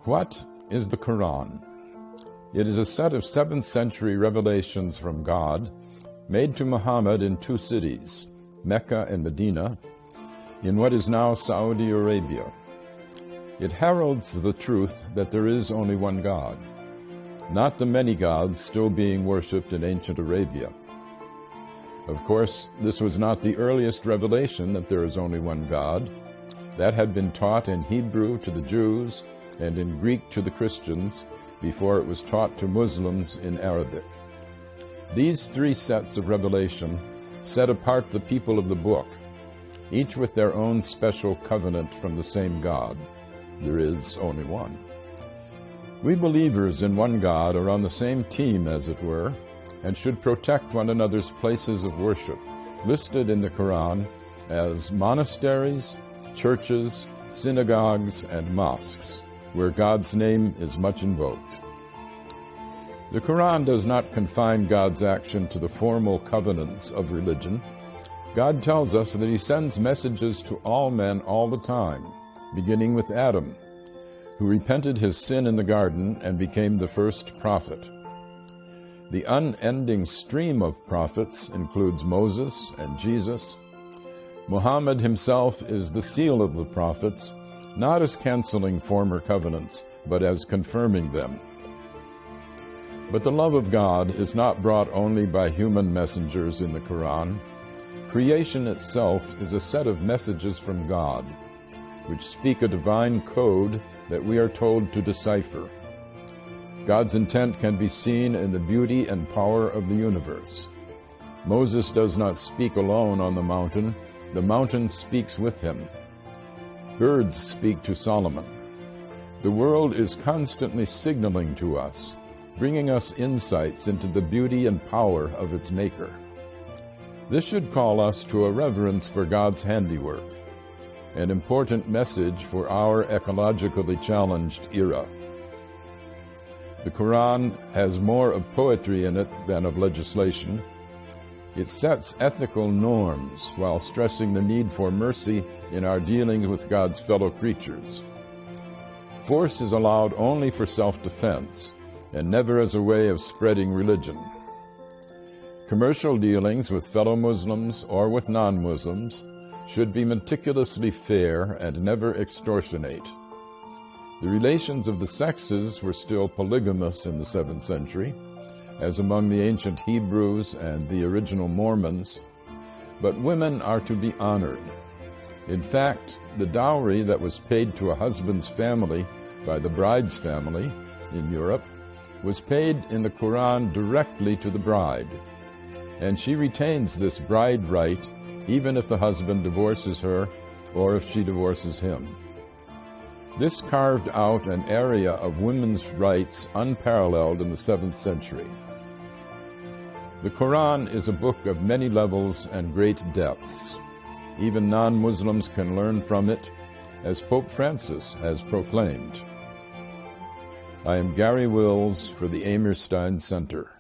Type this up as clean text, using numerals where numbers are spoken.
What is the Quran? It is a set of 7th century revelations from God made to Muhammad in 2 cities, Mecca and Medina, in what is now Saudi Arabia. It heralds the truth that there is only one God, not the many gods still being worshipped in ancient Arabia. Of course, this was not the earliest revelation that there is only one God. That had been taught in Hebrew to the Jews and in Greek to the Christians before it was taught to Muslims in Arabic. These 3 sets of revelation set apart the people of the book, each with their own special covenant from the same God. There is only one. We believers in one God are on the same team, as it were, and should protect one another's places of worship, listed in the Quran as monasteries, churches, synagogues, and mosques, where God's name is much invoked. The Quran does not confine God's action to the formal covenants of religion. God tells us that He sends messages to all men all the time, beginning with Adam, who repented his sin in the garden and became the first prophet. The unending stream of prophets includes Moses and Jesus. Muhammad himself is the seal of the prophets, not as canceling former covenants, but as confirming them. But the love of God is not brought only by human messengers in the Quran. Creation itself is a set of messages from God, which speak a divine code that we are told to decipher. God's intent can be seen in the beauty and power of the universe. Moses does not speak alone on the mountain speaks with him. Birds speak to Solomon. The world is constantly signaling to us, bringing us insights into the beauty and power of its maker. This should call us to a reverence for God's handiwork, an important message for our ecologically challenged era. The Quran has more of poetry in it than of legislation. It sets ethical norms while stressing the need for mercy in our dealings with God's fellow creatures. Force is allowed only for self-defense, and never as a way of spreading religion. Commercial dealings with fellow Muslims or with non-Muslims should be meticulously fair and never extortionate. The relations of the sexes were still polygamous in the 7th century, as among the ancient Hebrews and the original Mormons, but women are to be honored. In fact, the dowry that was paid to a husband's family by the bride's family in Europe was paid in the Quran directly to the bride, and she retains this bride right even if the husband divorces her or if she divorces him. This carved out an area of women's rights unparalleled in the 7th century. The Quran is a book of many levels and great depths. Even non-Muslims can learn from it, as Pope Francis has proclaimed. I am Garry Wills for the Amerstein Center.